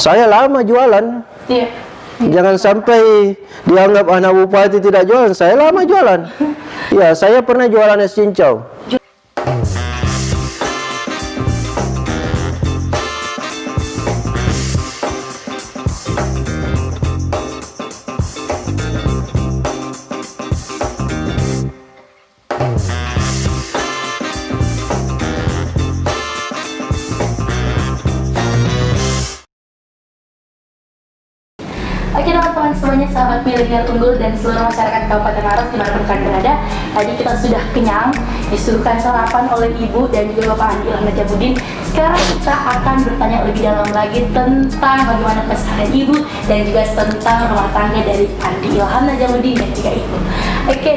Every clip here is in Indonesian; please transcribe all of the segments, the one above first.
Saya lama jualan. Iya. Jangan sampai dianggap anak bupati tidak jualan. Saya lama jualan. Ya, saya pernah jualan es cincau. Oke teman-teman semuanya, sahabat milenial unggul dan seluruh masyarakat Kabupaten Maros dimanapun kalian berada. Tadi kita sudah kenyang, disuguhkan sarapan oleh Ibu dan juga Bapak Andi Ilham Najamudin. Sekarang kita akan bertanya lebih dalam lagi tentang bagaimana keseharian Ibu dan juga tentang rumah tangga dari Andi Ilham Najamudin dan juga Ibu. Oke,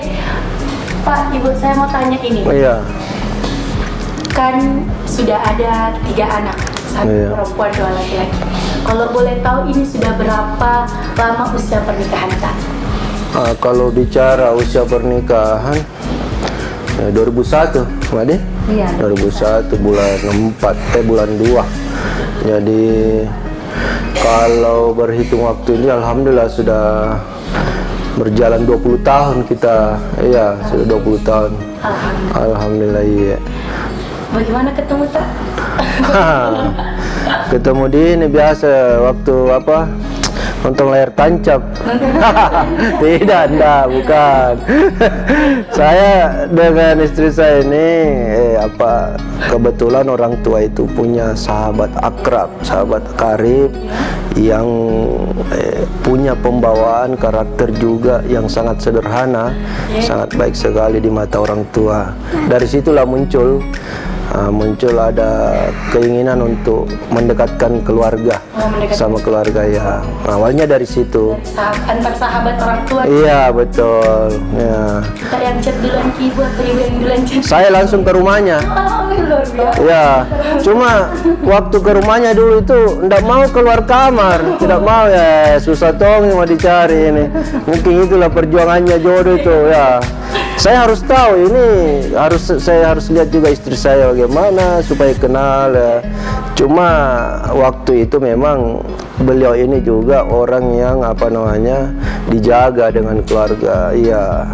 Pak, Ibu, saya mau tanya ini. Iya. Kan sudah ada 3 anak, 1 perempuan, 2 laki-laki. Kalau boleh tahu ini sudah berapa lama usia pernikahan Kak? Kalau bicara usia pernikahan, ya 2001, Made? Iya. 2001 bulan 4, bulan 2. Jadi kalau berhitung waktu ini, alhamdulillah sudah berjalan 20 tahun kita. Iya, sudah 20 tahun. Alhamdulillah, iya. Bagaimana ketemu Kak? Ketemu di ini biasa waktu apa? Nonton layar tancap. Tidak, bukan. Saya dengan istri saya ini kebetulan orang tua itu punya sahabat akrab, sahabat karib yang punya pembawaan karakter juga yang sangat sederhana, sangat baik sekali di mata orang tua. Dari situlah muncul ada keinginan untuk mendekatkan keluarga, sama keluarga ya. Awalnya dari situ. Antar sahabat orang tua. Iya, betul. Ya. Kita yang chat duluan ke Ibu atau Ibu yang duluan chat? Saya langsung ke rumahnya. Luar biasa. Ya, cuma waktu ke rumahnya dulu itu ndak mau keluar kamar, tidak mau ya, susah tong mau dicari ini. Mungkin itulah perjuangannya jodoh itu ya. Saya harus tahu ini, saya harus lihat juga istri saya bagaimana supaya kenal ya. Cuma waktu itu memang beliau ini juga orang yang dijaga dengan keluarga. Iya.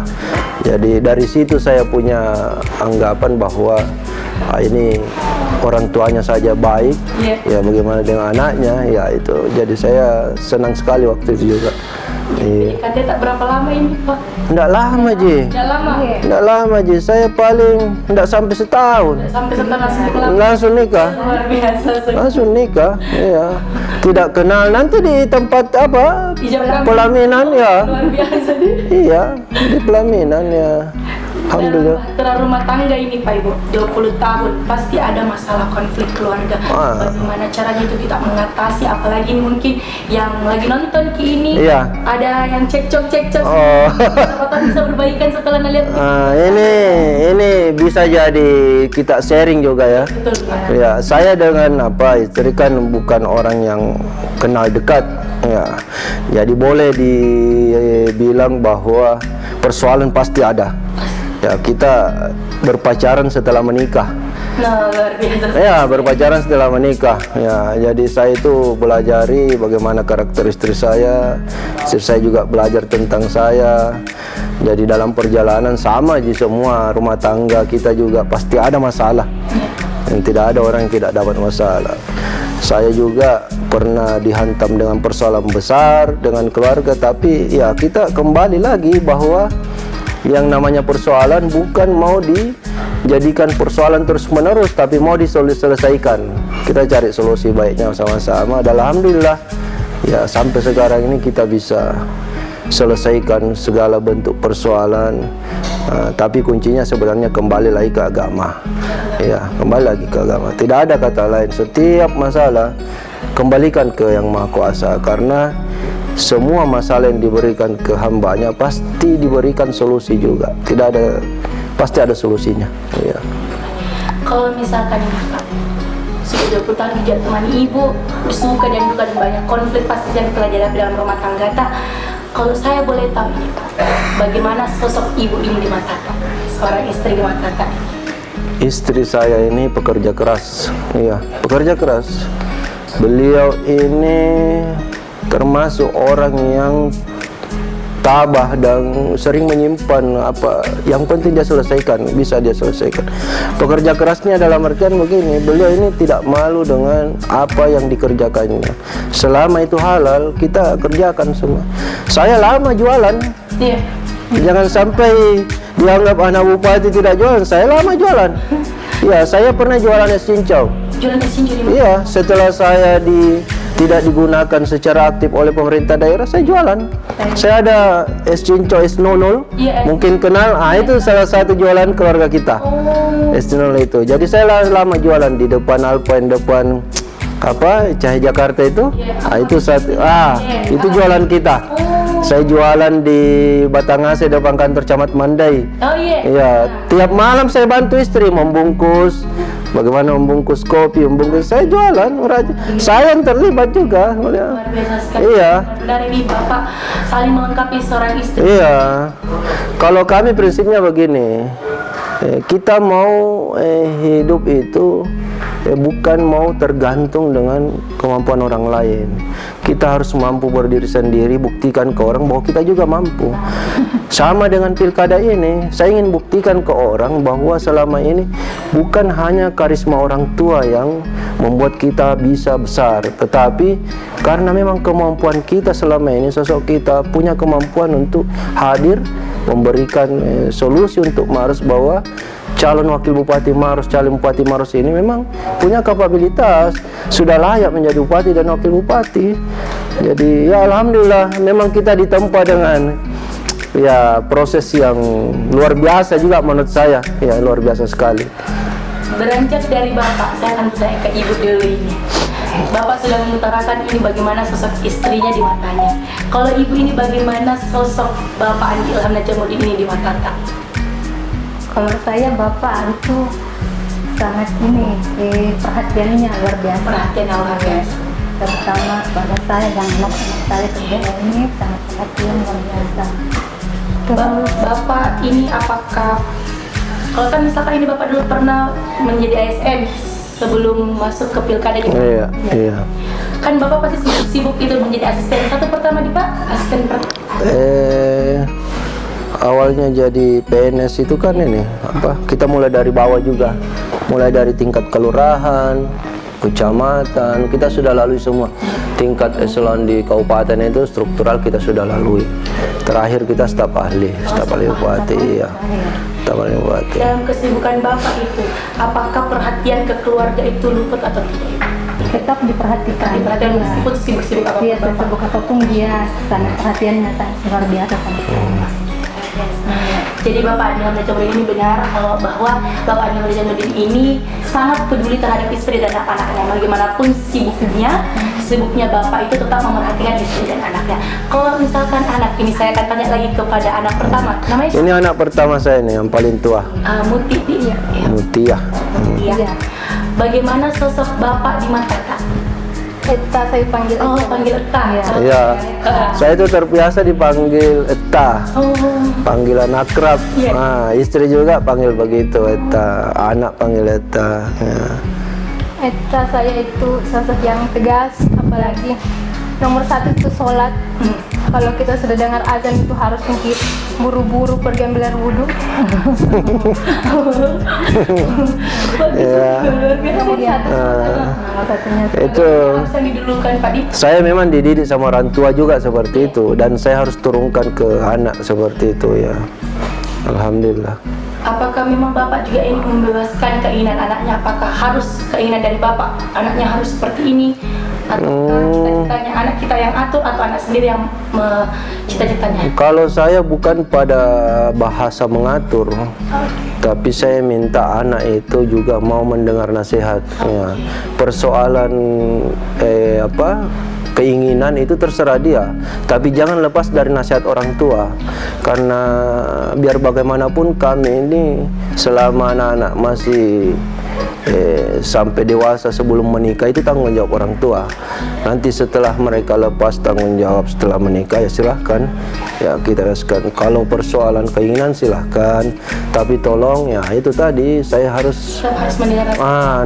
Jadi dari situ saya punya anggapan bahwa ini orang tuanya saja baik, ya bagaimana dengan anaknya, ya itu. Jadi saya senang sekali waktu itu juga. Iya. Katanya tak berapa lama ini Pak? Nggak lama Ji. Nggak lama? Nggak lama Ji. Saya paling nggak sampai setahun. Nggak sampai setahun langsung nikah. Luar biasa. Langsung nikah. Iya. Tidak kenal nanti di tempat apa? Pelaminan ya. Luar biasa deh. Iya, di pelaminan ya. Alhamdulillah. Dalam rumah tangga ini Pak Ibu, 20 tahun pasti ada masalah konflik keluarga. Bagaimana caranya itu kita mengatasi, apalagi ini mungkin yang lagi nonton ini ada yang cekcok. Siapa tahu bisa berbaikan setelah melihat. Ini bisa jadi kita sharing juga ya. Betul. Ya, saya dengan istri kan bukan orang yang kenal dekat ya. Jadi boleh dibilang bahwa persoalan pasti ada. Ya, kita berpacaran setelah menikah. Nah, luar biasa. Ya, berpacaran setelah menikah. Ya, jadi saya itu belajari bagaimana karakter istri saya. Istri saya juga belajar tentang saya. Jadi dalam perjalanan sama aja semua rumah tangga kita juga pasti ada masalah. Yang tidak ada orang yang tidak dapat masalah. Saya juga pernah dihantam dengan persoalan besar dengan keluarga, tapi ya kita kembali lagi bahwa yang namanya persoalan bukan mau dijadikan persoalan terus-menerus, tapi mau diselesaikan. Kita cari solusi baiknya sama-sama. Dan alhamdulillah ya sampai sekarang ini kita bisa selesaikan segala bentuk persoalan. Tapi kuncinya sebenarnya kembali lagi ke agama. Ya, kembali lagi ke agama. Tidak ada kata lain. Setiap masalah kembalikan ke Yang Maha Kuasa, karena semua masalah yang diberikan ke hambanya pasti diberikan solusi juga. Pasti ada solusinya. Ya. Kalau misalkan Pak sudah 20 tahun juga temani Ibu, suka dan duka dan banyak konflik pasti yang telah dihadapi dalam rumah tangga Kak. Kalau saya boleh tahu ini Kak, bagaimana sosok Ibu ini di mata Kak, seorang istri di mata Kak? Istri saya ini pekerja keras. Iya, pekerja keras. Beliau ini termasuk orang yang tabah dan sering menyimpan apa yang penting dia selesaikan, bisa dia selesaikan. Pekerja kerasnya dalam artian begini, beliau ini tidak malu dengan apa yang dikerjakannya. Selama itu halal, kita kerjakan semua. Saya lama jualan. Iya. Jangan sampai dianggap anak bupati tidak jualan. Saya lama jualan. Ya, saya pernah jualan es cincau. Jualan es cincau di mana? Iya, setelah saya tidak digunakan secara aktif oleh pemerintah daerah, saya jualan. Saya ada es cincau, es nonol, Iya, mungkin kenal. Itu salah satu jualan keluarga kita. Oh. Es nonol itu. Jadi saya lama jualan di depan Alpine, depan apa Cahaya Jakarta itu. Itu satu. Itu jualan kita. Saya jualan di Batanghase depan kantor Camat Mandai. Oh iya. Iya, tiap malam saya bantu istri membungkus, bagaimana membungkus kopi, membungkus. Saya jualan, saya yang terlibat juga. Luar biasa sekali. Iya. Benar ini Bapak saling melengkapi seorang istri. Iya. Kalau kami prinsipnya begini, kita mau hidup itu bukan mau tergantung dengan kemampuan orang lain. Kita harus mampu berdiri sendiri, buktikan ke orang bahwa kita juga mampu. Sama dengan pilkada ini, saya ingin buktikan ke orang bahwa selama ini bukan hanya karisma orang tua yang membuat kita bisa besar, tetapi karena memang kemampuan kita selama ini, sosok kita punya kemampuan untuk hadir, memberikan solusi untuk Maros, bahwa calon wakil Bupati Maros, calon Bupati Maros ini memang punya kapabilitas, sudah layak menjadi bupati dan wakil bupati. Jadi ya alhamdulillah, memang kita ditempa dengan ya proses yang luar biasa juga menurut saya, ya luar biasa sekali. Beranjak dari Bapak, saya akan tanya ke Ibu dulu ini. Bapak sudah mengutarakan ini bagaimana sosok istrinya di matanya. Kalau Ibu ini bagaimana sosok Bapak Andi Ilham Najamuddin ini di mata Kak? Kalau saya Bapak itu sangat perhatiannya luar biasa. Perhatian yang luar biasa. Terutama pada saya dan anak-anak saya kedua ini sangat perhatian luar biasa. Bapak ini apakah, kalau kan misalkan ini Bapak dulu pernah menjadi ASN sebelum masuk ke pilkada juga. Iya. Kan Bapak pasti sibuk itu menjadi asisten. Satu pertama di Pak, asisten Awalnya jadi PNS itu kan ini apa? Kita mulai dari bawah juga, mulai dari tingkat kelurahan, kecamatan, kita sudah lalui semua. Tingkat eselon di kabupaten itu struktural kita sudah lalui. Terakhir kita staf ahli bupati, iya. Staf ahli bupati. Dalam kesibukan Bapak itu, apakah perhatian ke keluarga itu luput atau tidak? Tetap diperhatikan. Perhatian meskipun sibuk-sibuk apapun. Dia sibuk apapun, dia sangat perhatiannya sangat luar biasa sama saya. Jadi Bapak Andi Ilham Najamuddin ini benar bahwa Bapak Andi Ilham Najamuddin ini sangat peduli terhadap istri dan anak-anaknya. Bagaimanapun sibuknya Bapak itu tetap memerhatikan istri dan anaknya. Kalau misalkan anak ini, saya akan tanya lagi kepada anak pertama. Namanya siapa? Ini anak pertama saya nih, yang paling tua. Muti. Iya. Mutia. Iya. Bagaimana sosok Bapak di mata Kak? Eta saya panggil. Oh, panggil Eta. Iya. Saya itu terbiasa dipanggil Eta. Oh. Panggilan akrab. Iya. Nah, istri juga panggil begitu, Eta. Anak panggil Eta. Ya. Eta saya itu sosok yang tegas, apalagi nomor satu itu sholat. Kalau kita sudah dengar azan itu harus mungkin buru-buru pergi ambil air wudhu. Ya. Nomor satunya Itu Harus yang didulukan Pak Di. saya memang dididik sama orang tua juga seperti itu, dan saya harus turunkan ke anak seperti itu ya. Alhamdulillah. Apakah memang Bapak juga ingin membebaskan keinginan anaknya? Apakah harus keinginan dari Bapak anaknya harus seperti ini? Atau cita-citanya anak kita yang atur atau anak sendiri yang cita-citanya? Kalau saya bukan pada bahasa mengatur, tapi saya minta anak itu juga mau mendengar nasihat. Ya. Persoalan keinginan itu terserah dia, tapi jangan lepas dari nasihat orang tua, karena biar bagaimanapun kami ini selama anak-anak masih sampai dewasa sebelum menikah itu tanggung jawab orang tua. Nanti setelah mereka lepas tanggung jawab setelah menikah, ya silahkan ya kita reskan. Kalau persoalan keinginan silahkan, tapi tolong ya itu tadi saya harus mendengar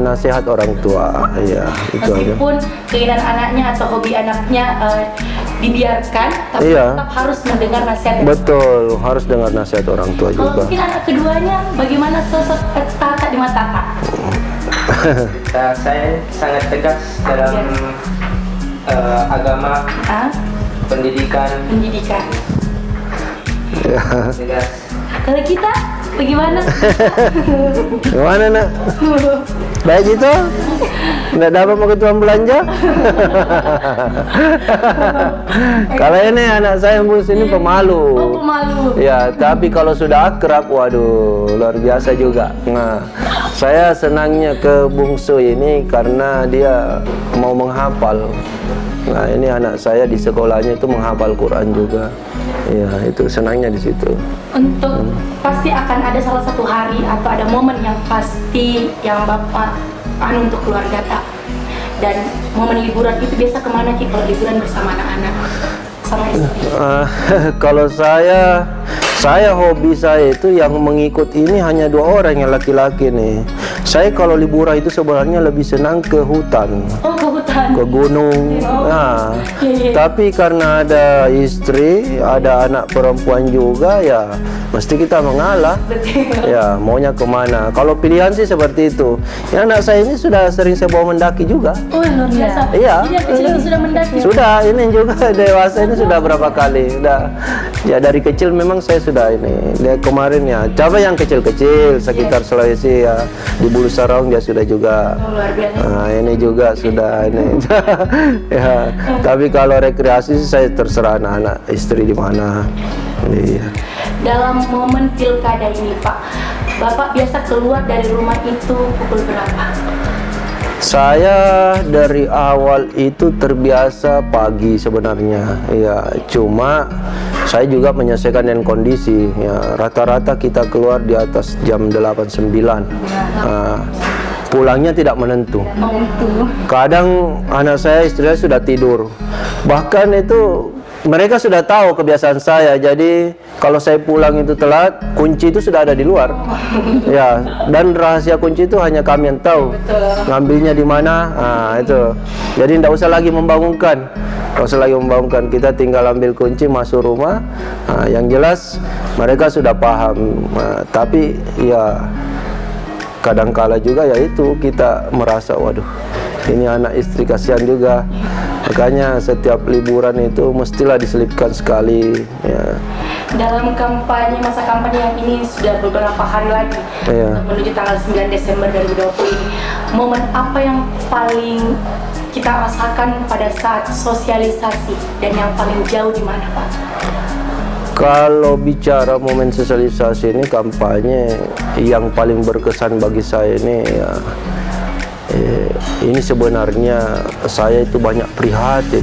nasihat orang tua ya, itu aja. meskipun keinginan anaknya atau hobi anaknya dibiarkan, tapi Iya. tetap harus mendengar nasihat. Betul, harus dengar nasihat orang tua Kalau juga. mungkin anak keduanya, bagaimana sosok kakak di mata kak? Saya sangat tegas dalam agama, pendidikan, Ya. tegas. Kalau kita bagaimana? Gimana nak? Baik itu? Nggak dapat mau ke tuan belanja? Kalau ini anak saya yang bungsu ini pemalu. Oh, pemalu. Ya, tapi kalau sudah akrab, waduh, luar biasa juga. Nah, saya senangnya ke bungsu ini karena dia mau menghafal. Nah, ini anak saya di sekolahnya itu menghafal Quran juga. Ya, itu senangnya di situ. Untuk pasti akan ada salah satu hari atau ada momen yang pasti yang bapak untuk keluarga kak. Dan momen liburan itu biasa kemana Ki kalau liburan bersama anak-anak sama istri? Kalau saya hobi saya itu yang mengikut ini hanya 2 orang yang laki-laki nih. Saya kalau liburan itu sebenarnya lebih senang ke hutan, Oh, ke hutan. ke gunung. Nah, tapi karena ada istri, ada anak perempuan juga, ya mesti kita mengalah. Ya, maunya kemana? Kalau pilihan sih seperti itu. Ya, anak saya ini sudah sering saya bawa mendaki juga. Oh, luar biasa. Iya. Jadi yang kecil itu sudah mendaki. Sudah, ini juga dewasa ini sudah berapa kali. Udah. Ya dari kecil memang saya sudah ini. Dia kemarin ya, coba yang kecil-kecil sekitar Sulawesi ya. Di Bulu Sarong dia sudah juga. Oh, luar biasa. Nah, ini juga sudah ini. Ya, tapi kalau rekreasi sih saya terserah anak-anak istri di mana. Iya. Dalam momen pilkada ini Pak, Bapak biasa keluar dari rumah itu pukul berapa? Saya dari awal itu terbiasa pagi sebenarnya, ya cuma saya juga menyesuaikan dengan kondisi. Ya, rata-rata kita keluar di atas jam 8-9. Pulangnya tidak menentu. Kadang anak saya, istri saya sudah tidur. Bahkan itu mereka sudah tahu kebiasaan saya. Jadi kalau saya pulang itu telat, kunci itu sudah ada di luar. Ya, dan rahasia kunci itu hanya kami yang tahu. Ngambilnya di mana? Nah, itu. Jadi tidak usah lagi membangunkan. Tidak usah lagi membangunkan. Kita tinggal ambil kunci masuk rumah. Nah, yang jelas mereka sudah paham. Nah, tapi ya kadangkala juga ya itu kita merasa waduh, ini anak istri kasihan juga. Makanya setiap liburan itu mestilah diselipkan sekali ya. Dalam kampanye, masa kampanye yang ini sudah beberapa hari lagi, Iya. menuju tanggal 9 Desember 2020 ini, momen apa yang paling kita rasakan pada saat sosialisasi dan yang paling jauh di mana Pak? Kalau bicara momen sosialisasi ini, kampanye yang paling berkesan bagi saya ini ya, ini sebenarnya saya itu banyak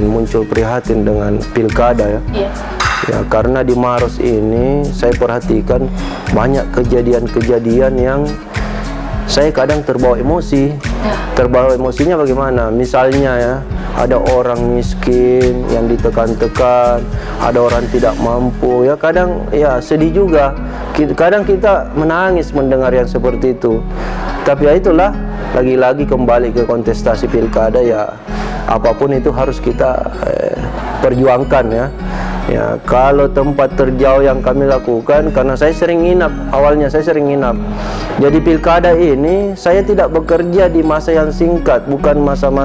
muncul prihatin dengan pilkada ya. Iya. Ya, karena di Maros ini saya perhatikan banyak kejadian-kejadian yang saya kadang terbawa emosi. Terbawa emosinya bagaimana? Misalnya ya, ada orang miskin yang ditekan-tekan, ada orang tidak mampu. Ya kadang ya sedih juga. Kadang kita menangis mendengar yang seperti itu. Tapi ya itulah, lagi-lagi kembali ke kontestasi pilkada ya, apapun itu harus kita perjuangkan ya. Ya, kalau tempat terjauh yang kami lakukan, karena saya sering nginap, awalnya saya sering nginap. Jadi pilkada ini saya tidak bekerja di masa yang singkat, bukan masa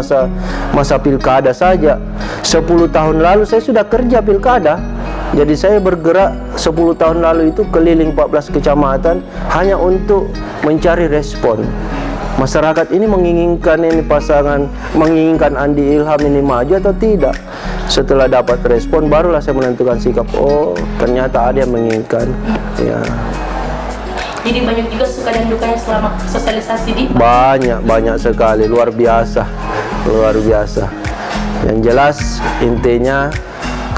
pilkada saja. 10 tahun lalu saya sudah kerja pilkada. Jadi saya bergerak 10 tahun lalu itu keliling 14 kecamatan hanya untuk mencari respon. Masyarakat ini menginginkan ini pasangan, menginginkan Andi Ilham ini maju atau tidak. Setelah dapat respon, barulah saya menentukan sikap. Oh, ternyata ada yang menginginkan. Ya. Jadi banyak juga suka dan dukanya selama sosialisasi di Banyak sekali, luar biasa. Yang jelas intinya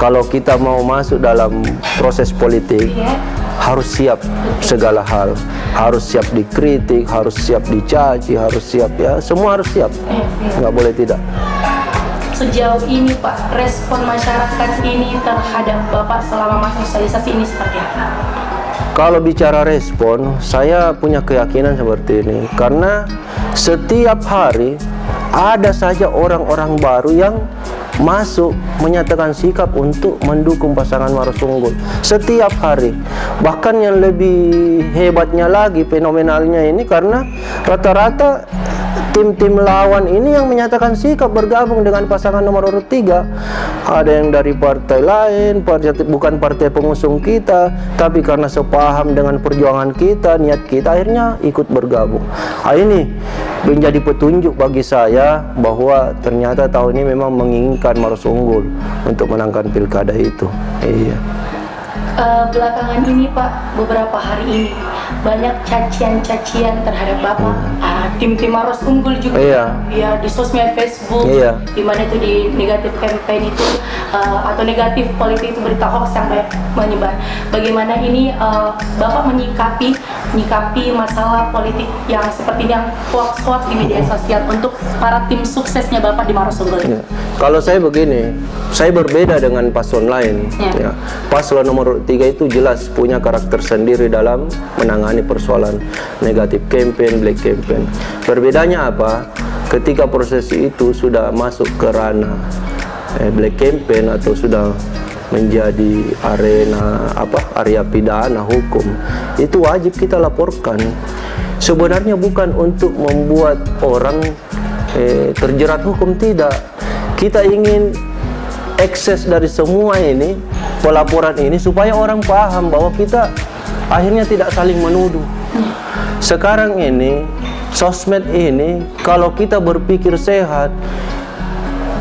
kalau kita mau masuk dalam proses politik, harus siap segala hal, harus siap dikritik, harus siap dicaci, harus siap ya, semua harus siap, nggak boleh tidak. Sejauh ini Pak, respon masyarakat ini terhadap Bapak selama masa sosialisasi ini seperti apa? Kalau bicara respon, saya punya keyakinan seperti ini, karena setiap hari ada saja orang-orang baru yang masuk menyatakan sikap untuk mendukung pasangan Maros Unggul setiap hari. Bahkan yang lebih hebatnya lagi, fenomenalnya ini, karena rata-rata tim-tim lawan ini yang menyatakan sikap bergabung dengan pasangan nomor urut 3. Ada yang dari partai lain, bukan partai pengusung kita, tapi karena sepaham dengan perjuangan kita, niat kita, akhirnya ikut bergabung. Ini menjadi petunjuk bagi saya bahwa ternyata tahun ini memang menginginkan Maros Unggul untuk menangkan pilkada itu. Iya. Belakangan ini Pak, beberapa hari ini banyak cacian-cacian terhadap Bapak. Tim-tim Maros Unggul juga ya di sosmed Facebook, di mana itu di negatif campaign itu atau negatif politik itu, berita hoax yang banyak menyebar. Bagaimana ini Bapak menyikapi masalah politik yang seperti ini, yang hoax-hoax di media sosial untuk para tim suksesnya Bapak di Maros Unggul? Kalau saya begini, saya berbeda dengan paslon lain. Ya. Paslon nomor 3 itu jelas punya karakter sendiri dalam menangani persoalan negatif campaign, black campaign. Berbedanya apa? Ketika proses itu sudah masuk ke ranah black campaign atau sudah menjadi area pidana hukum, itu wajib kita laporkan. Sebenarnya bukan untuk membuat orang terjerat hukum, tidak. Kita ingin akses dari semua ini, pelaporan ini, supaya orang paham bahwa kita akhirnya tidak saling menuduh. Sekarang ini, sosmed ini, kalau kita berpikir sehat,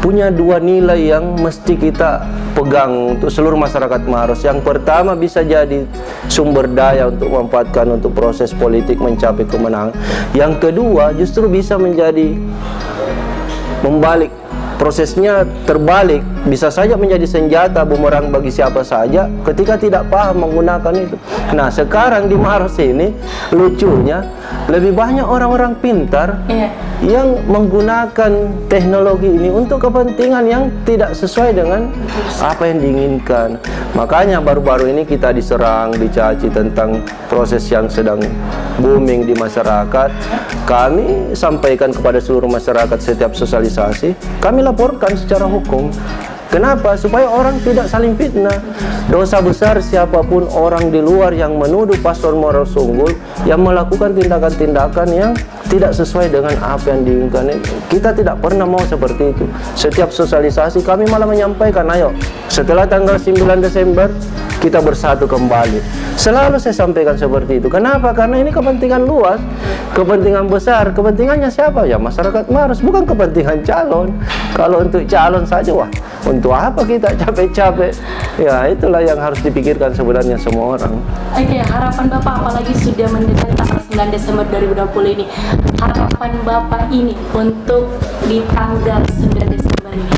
punya dua nilai yang mesti kita pegang untuk seluruh masyarakat Maros. Yang pertama, bisa jadi sumber daya untuk memanfaatkan untuk proses politik mencapai kemenangan. Yang kedua, justru bisa menjadi membalik, prosesnya terbalik, bisa saja menjadi senjata bumerang bagi siapa saja ketika tidak paham menggunakan itu. Nah, sekarang di Maros ini lucunya lebih banyak orang-orang pintar yang menggunakan teknologi ini untuk kepentingan yang tidak sesuai dengan apa yang diinginkan. Makanya baru-baru ini kita diserang, dicaci tentang proses yang sedang booming di masyarakat. Kami sampaikan kepada seluruh masyarakat setiap sosialisasi, kami laporkan secara hukum. Kenapa? Supaya orang tidak saling fitnah. Dosa besar siapapun orang di luar yang menuduh paslon Maros Unggul yang melakukan tindakan-tindakan yang tidak sesuai dengan apa yang diinginkan. Kita tidak pernah mau seperti itu. Setiap sosialisasi kami malah menyampaikan, ayo setelah tanggal 9 Desember kita bersatu kembali. Selalu saya sampaikan seperti itu. Kenapa? Karena ini kepentingan luas, kepentingan besar. Kepentingannya siapa? Ya masyarakat Maros, bukan kepentingan calon. Kalau untuk calon saja, wah, untuk apa kita capek-capek? Ya itulah yang harus dipikirkan sebenarnya semua orang. Oke, harapan Bapak, apalagi sudah mendekati tanggal 9 Desember 2020 ini, harapan Bapak ini untuk di tanggal 9 Desember ini?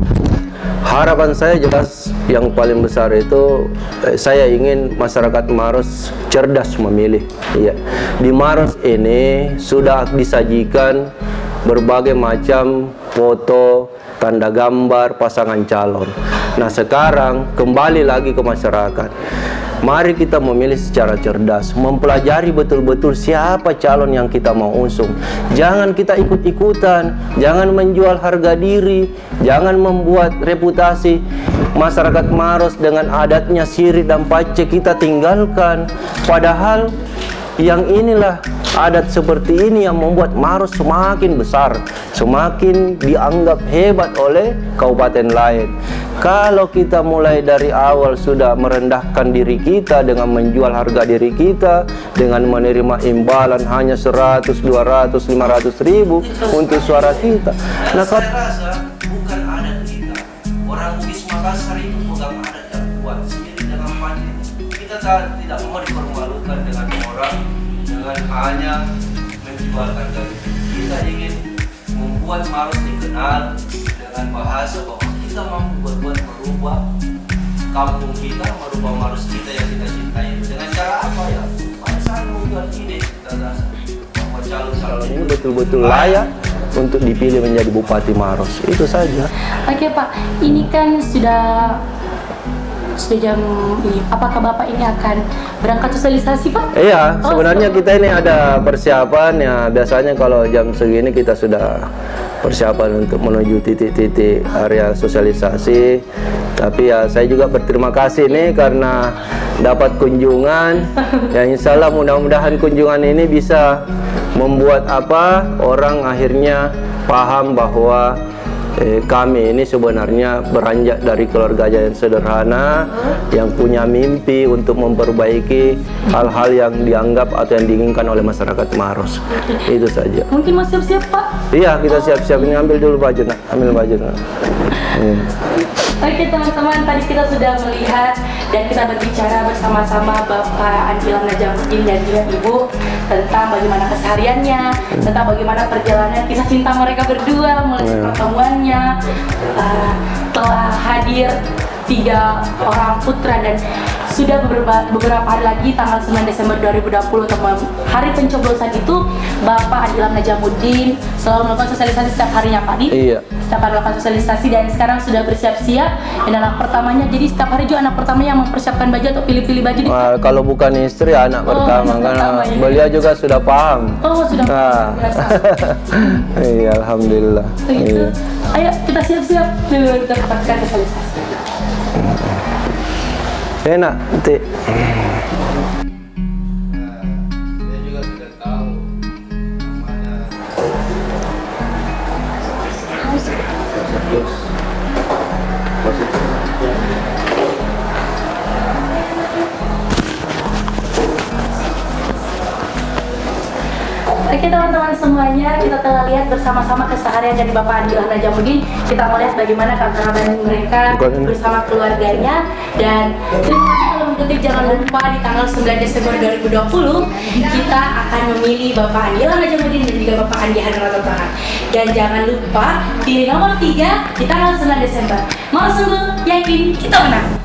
Harapan saya jelas, yang paling besar itu saya ingin masyarakat Maros cerdas memilih. Ya. Di Maros ini sudah disajikan berbagai macam foto, tanda gambar pasangan calon. Nah, sekarang kembali lagi ke masyarakat. Mari kita memilih secara cerdas, mempelajari betul-betul siapa calon yang kita mau usung. Jangan kita ikut-ikutan, jangan menjual harga diri, jangan membuat reputasi masyarakat Maros dengan adatnya syirik dan pace kita tinggalkan. Padahal yang inilah adat seperti ini yang membuat Maros semakin besar, semakin dianggap hebat oleh kabupaten lain. Kalau kita mulai dari awal sudah merendahkan diri kita dengan menjual harga diri kita, dengan menerima imbalan hanya 100, 200, 500 ribu untuk suara kita. Nah, saya rasa bukan adat kita. Orang Bugis Makassar itu pegang adat yang kuat sendiri dengan pandai. Kita tidak mau dipermalukan dengan orang dengan hanya menjual harga diri. Kita ingin membuat Maros dikenal dengan bahasa bahwa kita mampu berbuat merubah kampung kita, merubah Maros kita yang kita cintai. Dengan cara apa ya? Pada saat membuat ide gagasan bahwa calon-calon Ini betul-betul layak untuk dipilih menjadi Bupati Maros. Itu saja. Oke Pak, ini kan sudah jam ini. Apakah Bapak ini akan berangkat sosialisasi Pak? Iya, Oh, sebenarnya kita ini ada persiapan ya. Biasanya kalau jam segini kita sudah persiapan untuk menuju titik-titik area sosialisasi. Tapi ya saya juga berterima kasih nih karena dapat kunjungan. Ya insya Allah mudah-mudahan kunjungan ini bisa membuat orang akhirnya paham bahwa kami ini sebenarnya beranjak dari keluarga yang sederhana yang punya mimpi untuk memperbaiki hal-hal yang dianggap atau yang diinginkan oleh masyarakat Maros. Itu saja. Mungkin mau siap-siap Pak? Iya, kita siap-siap. Ini ambil dulu baju nak, ambil baju nak. Oke teman-teman, tadi kita sudah melihat dan kita berbicara bersama-sama Bapak Andi Ilham Najamuddin dan juga Ibu tentang bagaimana kesehariannya, tentang bagaimana perjalanan kisah cinta mereka berdua mulai pertemuannya, telah hadir 3 orang putra dan sudah beberapa hari lagi tanggal 9 Desember 2020 untuk hari pencoblosan itu Bapak Andi Ilham Najamuddin selalu melakukan sosialisasi setiap harinya Pak Di. Iya. Setiap hari melakukan sosialisasi dan sekarang sudah bersiap-siap dan anak pertamanya, jadi setiap hari juga anak pertamanya yang mempersiapkan baju atau pilih-pilih baju di Kalau bukan istri, anak pertama anak karena pertama, ya. beliau juga sudah paham. Oh sudah biasa. Iya, alhamdulillah. Begitu. Iya. Ayo kita siap-siap dulu kita dapatkan sosialisasi. Enak, nanti. dia juga sudah tahu namanya. Oke teman-teman semuanya, kita telah lihat bersama-sama keseharian dari Bapak Andi Ilham Najamuddin. Kita melihat bagaimana kabar-kabar mereka bersama keluarganya. Dan terima kasih telah mengikuti. Jangan lupa di tanggal 9 Desember 2020 kita akan memilih Bapak Andi Ilham Najamuddin dan juga Bapak Andi Hanuraga. Dan jangan lupa pilih nomor 3 di tanggal 9 Desember. Mau sungguh yakin kita menang.